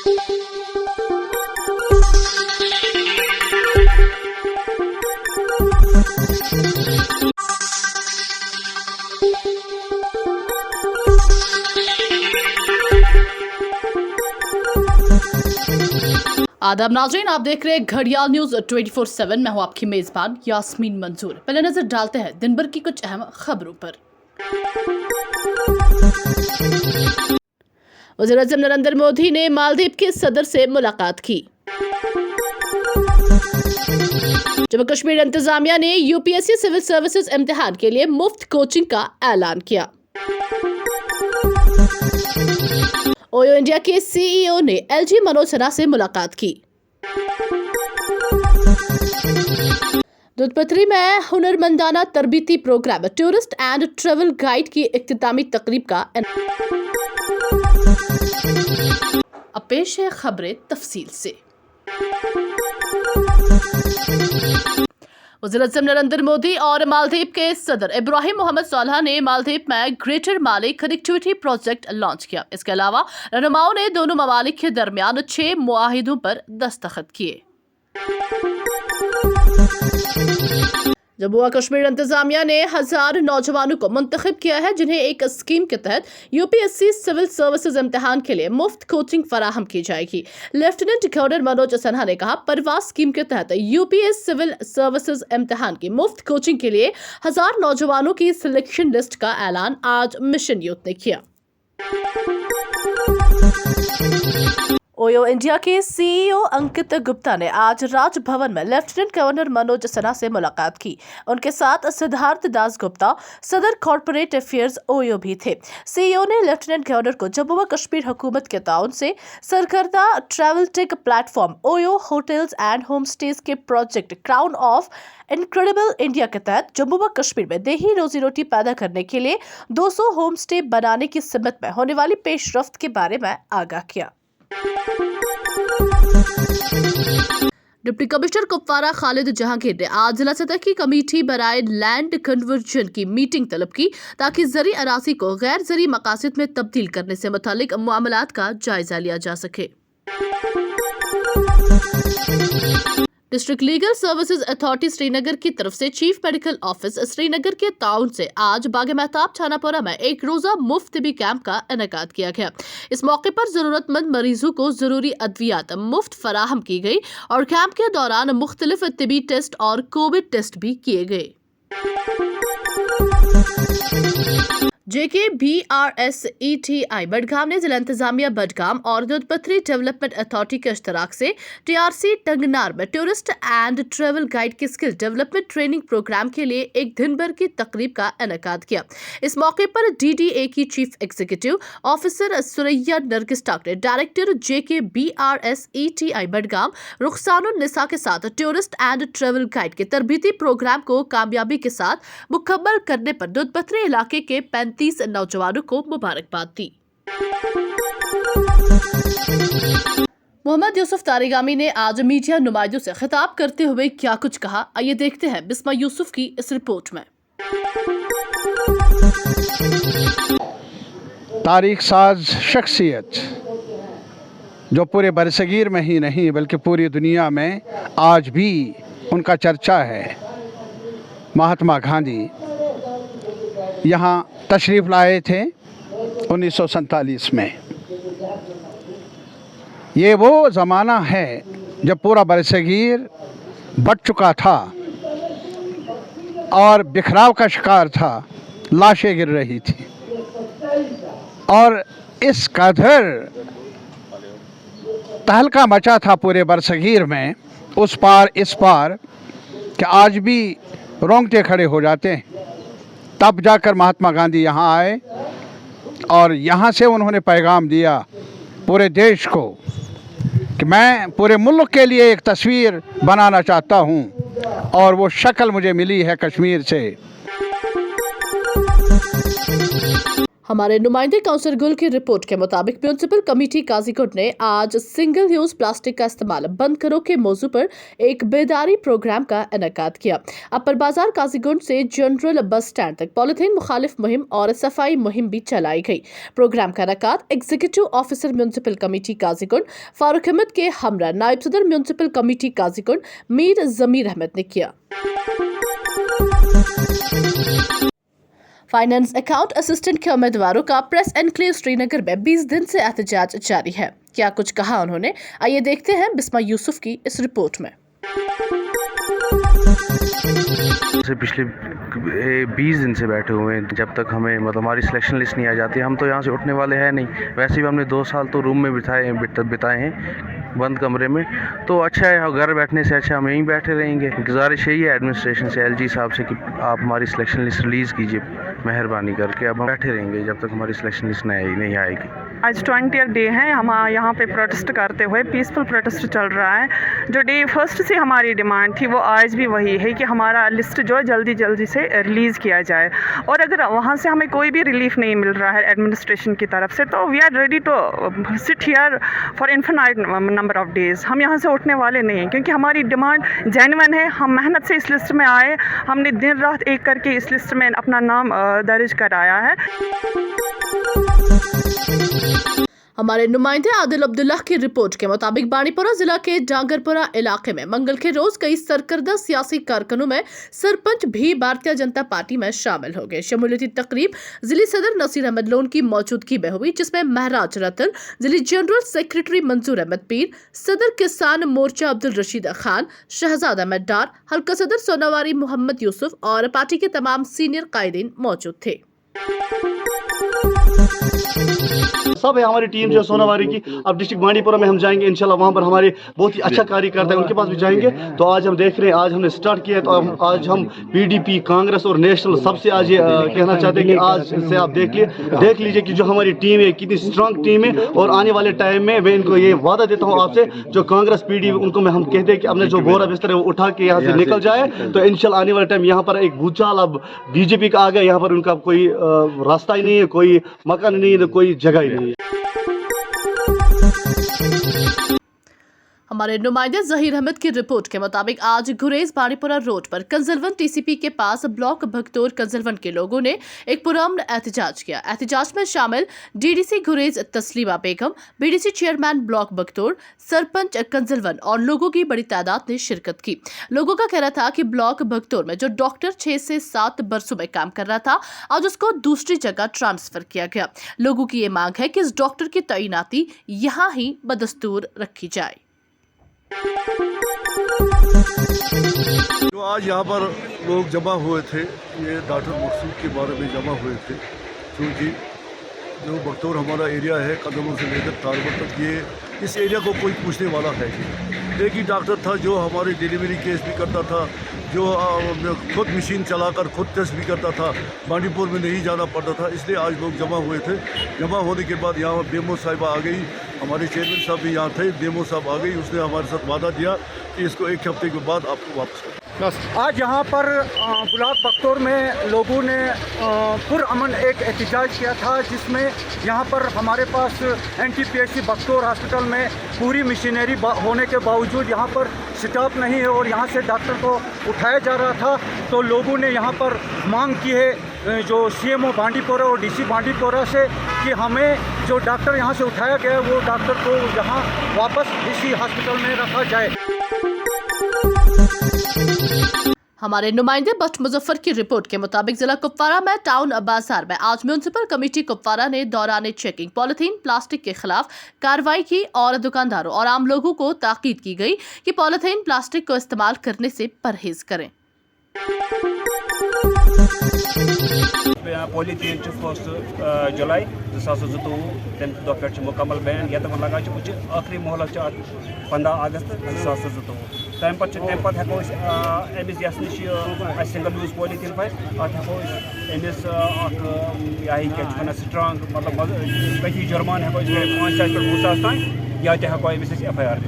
आदाब नाज़रीन, आप देख रहे हैं घड़ियाल न्यूज 24/7। मैं हूं आपकी मेजबान यास्मीन मंजूर। पहले नजर डालते हैं दिन भर की कुछ अहम खबरों पर। वज़ीर-ए-आज़म नरेंद्र मोदी ने मालदीव के सदर से मुलाकात की। जम्मू कश्मीर इंतजामिया ने यूपीएससी सिविल सर्विसेज इम्तिहान के लिए मुफ्त कोचिंग का ऐलान किया। ओयो इंडिया के सीईओ ने एलजी मनोज सिन्हा से मुलाकात की। दुधपथरी में हुनरमंदाना तरबीती programme tourist and travel guide की इख्तितामी तकरीब का। अब पेश है खबरें तफसील से। वज़ीर-ए-आज़म नरेंद्र मोदी और मालदीव के सदर इब्राहिम मोहम्मद सोलह ने मालदीव में ग्रेटर माली कनेक्टिविटी प्रोजेक्ट लॉन्च किया। इसके अलावा रहनुमाओं ने दोनों ममालिक के दरमियान 6 मुआहिदों पर दस्तखत किए। जम्मू व कश्मीर इंतजामिया ने 1000 नौजवानों को मुंतखब किया है, जिन्हें एक स्कीम के तहत यूपीएससी सिविल सर्विसेज इम्तिहान के लिए मुफ्त कोचिंग फराहम की जाएगी। लेफ्टिनेंट गवर्नर मनोज सिन्हा ने कहा, परवास स्कीम के तहत यूपीएस सिविल सर्विसेज इम्तिहान की मुफ्त कोचिंग के लिए 1000 नौजवानों की सिलेक्शन लिस्ट का ऐलान आज मिशन यूथ ने किया। ओयो इंडिया के सीईओ अंकित गुप्ता ने आज राजभवन में लेफ्टिनेंट गवर्नर मनोज सिन्हा से मुलाकात की। उनके साथ सिद्धार्थ दास गुप्ता, सदर कॉर्पोरेट अफेयर्स ओयो भी थे। सीईओ ने लेफ्टिनेंट गवर्नर को जम्मू व कश्मीर हुकूमत के ताउन से सरकर्दा travel tech platform OYO hotels and home stays के project crown of incredible India के तहत जम्मू व कश्मीर में देही रोजी रोटी पैदा करने के लिए 200 होम स्टे बनाने की सिमत में होने वाली पेशरफ्त के बारे में आगाह किया। डिप्टी कमिश्नर कुपवारा खालिद जहांगीर ने आज जिला सतह की कमेटी बराए लैंड कन्वर्जन की मीटिंग तलब की, ताकि ज़री अराजी को गैर ज़री मकासद में तब्दील करने से मुतालिक मामलात का जायजा लिया जा सके। District legal services authority Srinagar की तरफ से चीफ मेडिकल ऑफिस श्रीनगर के ताउन से आज बाग महताब छानापुरा में एक रोजा मुफ्त तिबी कैंप का इनेकाद किया गया। इस मौके पर जरूरतमंद मरीजों को जरूरी अद्वियात मुफ्त फराहम की गई और कैंप के दौरान मुख्तलिफ तिबी टेस्ट और कोविड टेस्ट भी किए गए। JKBRSETI बडगाम ने जिला इंतजामिया बडगाम और दुधपथरी डेवलपमेंट अथॉरिटी के इश्तराक से TRC टंगनार में टूरिस्ट एंड ट्रेवल गाइड की स्किल डेवलपमेंट ट्रेनिंग प्रोग्राम के लिए एक दिन भर की तकरीब का इनेकाद किया। इस मौके पर DDA की chief executive officer Suraiya Nargis Tak ने डायरेक्टर JKBRSETI बडगाम रुखसानुन्निसा के साथ टूरिस्ट एंड ट्रेवल गाइड के तरबीती प्रोग्राम को कामयाबी के साथ मुकम्मल करने पर दुधपथरी इलाके के 35 नौजवानों को मुबारकबाद दी। मोहम्मद यूसुफ तारिगामी ने आज मीडिया नुमाइंदों से खिताब करते हुए क्या कुछ कहा, आइए देखते हैं बिस्मा यूसुफ की इस रिपोर्ट में। तारीख साज शख्सियत जो पूरे बरसगीर में ही नहीं बल्कि पूरी दुनिया में आज भी उनका चर्चा है, महात्मा गांधी यहाँ तशरीफ़ लाए थे 1947 में। ये वो ज़माना है जब पूरा बरसगीर बट चुका था और बिखराव का शिकार था, लाशें गिर रही थी और इस कदर तहलका मचा था पूरे बरसगीर में, उस पार इस पार, कि आज भी रोंगटे खड़े हो जाते हैं। तब जाकर महात्मा गांधी यहाँ आए और यहाँ से उन्होंने पैगाम दिया पूरे देश को कि मैं पूरे मुल्क के लिए एक तस्वीर बनाना चाहता हूँ और वो शक्ल मुझे मिली है कश्मीर से। हमारे नुमाइंदे काउंसलर गुल की रिपोर्ट के मुताबिक म्यूनसिपल कमेटी काजीकोट ने आज सिंगल यूज प्लास्टिक का इस्तेमाल बंद करो के मौजू पर एक बेदारी प्रोग्राम का इनेकाद किया। अपर बाजार काजीकोट से जनरल बस स्टैंड तक पॉलिथीन मुखालिफ मुहिम और सफाई मुहिम भी चलाई गई। प्रोग्राम का इनेकाद executive officer municipal committee Qazikot Farooq Ahmad के हमरा नायब सदर म्यूनसिपल कमेटी काजीकोट मीर जमीर अहमद ने किया। फाइनेंस अकाउंट असिस्टेंट के उम्मीदवारों का प्रेस एनक्लेव श्रीनगर में 20 दिन से एहतजाज जारी है। क्या कुछ कहा उन्होंने, आइए देखते हैं बिस्मा यूसुफ की इस रिपोर्ट में। पिछले 20 दिन से बैठे हुए हैं, जब तक हमें हमारी सिलेक्शन लिस्ट नहीं आ जाती हम तो यहाँ से उठने वाले हैं नहीं। वैसे भी हमने 2 साल तो रूम में बिताए हैं बंद कमरे में, तो अच्छा है, घर बैठने से अच्छा हम यहीं बैठे रहेंगे। गुजारिश यही है एडमिनिस्ट्रेशन से, एलजी साहब से कि आप हमारी सिलेक्शन लिस्ट रिलीज़ कीजिए मेहरबानी करके। अब हम बैठे रहेंगे जब तक हमारी सिलेक्शन लिस्ट नहीं आएगी। आज 20th डे है, हम यहाँ पे प्रोटेस्ट करते हुए पीसफुल प्रोटेस्ट चल रहा है। जो डे फर्स्ट से हमारी डिमांड थी वो आज भी वही है कि हमारा लिस्ट जो है जल्दी से रिलीज़ किया जाए, और अगर वहाँ से हमें कोई भी रिलीफ नहीं मिल रहा है एडमिनिस्ट्रेशन की तरफ से तो we are ready to sit here for infinite number of days. हम यहाँ से उठने वाले नहीं हैं क्योंकि हमारी डिमांड जेन्युइन है। हम मेहनत से इस लिस्ट में आए, हमने दिन रात एक करके इस लिस्ट में अपना नाम दर्ज कराया है। हमारे नुमाइंदे आदिल अब्दुल्लाह की रिपोर्ट के मुताबिक बानीपुरा जिला के डांगरपुरा इलाके में मंगल के रोज कई सरकर्दा सियासी कारकुनों में सरपंच भी भारतीय जनता पार्टी में शामिल हो गए। शमूलियती तकरीब जिले सदर नसीर अहमद लोन की मौजूदगी में हुई, जिसमें महराज रतन, जिले जनरल सेक्रेटरी मंजूर अहमद पीर, सदर किसान मोर्चा अब्दुल रशीद खान, शहजाद अहमद डार, हल्का सदर सोनावारी मोहम्मद यूसुफ और पार्टी के तमाम सीनियर कायदीन मौजूद थे। सब है हमारी टीम जो है सोनावारी की। अब डिस्ट्रिक्ट बांडीपुरा में हम जाएंगे इंशाल्लाह, वहाँ पर हमारे बहुत ही अच्छा कार्य करता है, उनके पास भी जाएंगे। तो आज हम देख रहे हैं, आज हमने स्टार्ट किया है, तो आज हम पीडीपी, कांग्रेस और नेशनल सबसे आज ये कहना चाहते हैं कि आज से आप देख लीजिए कि जो हमारी टीम है कितनी स्ट्रांग टीम है, और आने वाले टाइम में मैं इनको ये वादा देता हूँ आपसे, जो कांग्रेस पीडीपी उनको मैं हम कहते हैं कि अपने जो बोरा बिस्तर है वो उठा के यहाँ से निकल जाए, तो इंशाल्लाह आने वाले टाइम यहाँ पर एक भूचाल अब बीजेपी का आ गया, यहाँ पर उनका कोई रास्ता ही नहीं है, कोई मकान नहीं है, कोई जगह ही नहीं है। हमारे नुमाइंदे जहीर अहमद की रिपोर्ट के मुताबिक आज गुरेज बानीपुरा रोड पर कंजलवन टीसीपी के पास ब्लॉक भगतौर कंजलवन के लोगों ने एक पुरअमन एहतजाज किया। एहतजाज में शामिल डीडीसी गुरेज तस्लीमा बेगम, बीडीसी चेयरमैन ब्लॉक भगतौर, सरपंच कंजलवन और लोगों की बड़ी तादाद ने शिरकत की। लोगों का कहना था कि ब्लॉक भगतौर में जो डॉक्टर 6 से 7 बरसों में काम कर रहा था, आज उसको दूसरी जगह ट्रांसफर किया गया। लोगों की ये मांग है कि इस डॉक्टर की तैनाती यहाँ ही बदस्तूर रखी जाए। जो आज यहाँ पर लोग जमा हुए थे, ये डॉक्टर मकसूद के बारे में जमा हुए थे, क्योंकि जो बगतौर हमारा एरिया है कदमों से लेकर तारबत तक, ये इस एरिया को कोई पूछने वाला है नहीं। एक ही डॉक्टर था जो हमारी डिलीवरी केस भी करता था, जो खुद मशीन चलाकर खुद टेस्ट भी करता था, बांडीपुर में नहीं जाना पड़ता था। इसलिए आज लोग जमा हुए थे। जमा होने के बाद यहाँ बेमो साहिबा आ गई, हमारे चेयरमैन साहब भी यहाँ थे, बेमो साहब आ गई, उसने हमारे साथ वादा दिया कि इसको 1 हफ्ते के बाद आपको वापस कर। आज यहाँ पर ब्लॉक बगतौर में लोगों ने पुरअमन एक एहतजाज किया था, जिसमें यहाँ पर हमारे पास एनटीपीएससी बगतौर हॉस्पिटल में पूरी मशीनरी होने के बावजूद यहाँ पर स्टाफ नहीं है और यहाँ से डॉक्टर को उठाया जा रहा था। तो लोगों ने यहाँ पर मांग की है जो सीएमओ बांडीपुरा और डीसी बांडीपुरा से कि हमें जो डॉक्टर यहाँ से उठाया गया वो डॉक्टर को यहाँ वापस इसी हॉस्पिटल में रखा जाए। हमारे नुमाइंदे बट मुजफ्फर की रिपोर्ट के मुताबिक जिला कुपवारा में टाउन बाजार में आज म्यूनसिपल कमेटी कुपवारा ने दौरान चेकिंग पॉलिथीन प्लास्टिक के खिलाफ कार्रवाई की और दुकानदारों और आम लोगों को ताकीद की गई कि पॉलिथीन प्लास्टिक को इस्तेमाल करने से परहेज करें। पॉलिथीन 1 जुलाई 2022 तम दो पे मुकम्मल बैन ये लगा आखिरी मोहलत 15 अगस्त 2022 तम पे हेको Amish yes नश single use polythene पे हेको अमिस क्या स्ट्रांग मतलब कथी जुर्मान हेको 5,000 पे 20,000 तान या हेको अमिस FIR।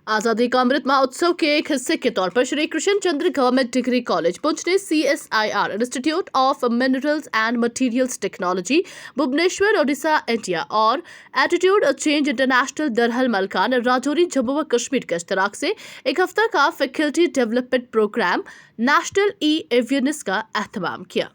आज़ादी का अमृत महोत्सव के एक हिस्से के तौर पर Shri Krishna Chandra government degree college Poonch ने CSIR institute of minerals and materials technology Bhubaneswar Odisha India और attitude change international Darhal Malkan Rajouri Jammu व कश्मीर के इश्तराक से एक हफ्ता का faculty development programme national awareness का एहतमाम किया।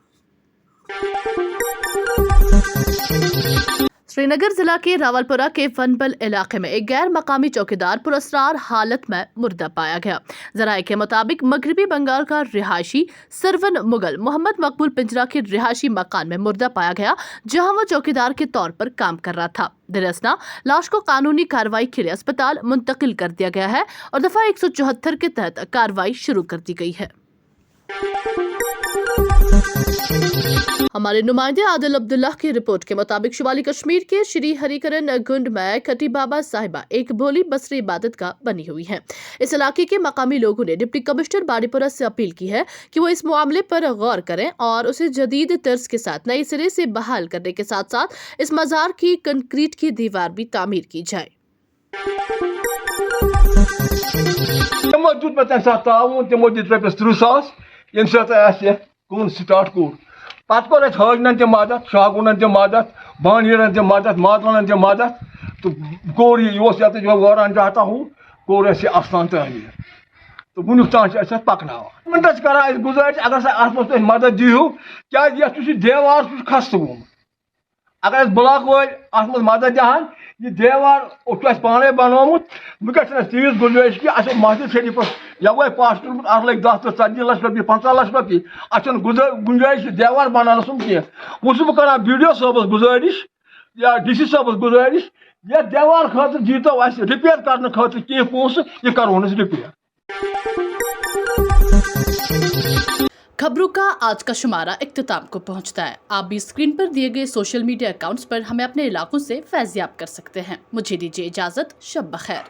श्रीनगर जिला के रावलपुरा के वनबल इलाके में एक गैर मकामी चौकीदार पुरस्कार हालत में मुर्दा पाया गया। जराये के मुताबिक मगरबी बंगाल का रिहायशी सरवन मुगल मोहम्मद मकबूल पिंजरा के रिहायशी मकान में मुर्दा पाया गया, जहां वो चौकीदार के तौर पर काम कर रहा था। दिरअसना लाश को कानूनी कार्रवाई के लिए अस्पताल मुंतकिल कर दिया गया है और दफा 174 के तहत कार्रवाई शुरू कर दी गई है। हमारे नुमाइंदे आदिल अब्दुल्लाह की रिपोर्ट के मुताबिक शुमाली कश्मीर के श्री हरिकरण गुंड में खटी बाबा साहिबा एक भोली बसरी इबादत का बनी हुई है। इस इलाके के मकामी लोगों ने डिप्टी कमिश्नर बाड़ीपुरा से अपील की है कि वो इस मामले पर गौर करें और उसे जदीद तर्ज के साथ नए सिरे से बहाल करने के साथ साथ इस मजार की कंक्रीट की दीवार भी तामीर की जाए। स्टार्ट कोर पत् कोर हजन तह मदद शागुन तह मदद बानीरन तह मदद मातवन तह मदद तो कोर ये वारान चाहता हूँ कोर आसान तमीर तो वुन तान पकना कर गुजारिश अगर सा मदद दीहू क्या देवार खस्त गोमुत अगर ब्लॉक वाल मदद दहान ये देवार पाने बनोमुत वह तीज गुजारिश कि मस्जिद शरीफ यह पास तुलमुत अत लग 10 to 40 लाख रुपये 50 लाख रुपये अत गुंजाइश देवार बनाना कह वह कर BDO साहबस गुजारिश या DC साहबस गुजारिश यह देवार खतर दीतो रिपेयर करने खतर कह पोस यह करो रिपेयर। खबरों का आज का शुमारा इख्तिताम को पहुंचता है। आप भी स्क्रीन पर दिए गए सोशल मीडिया अकाउंट्स पर हमें अपने इलाकों से फैज़याब कर सकते हैं। मुझे दीजिए इजाजत, शब बखैर।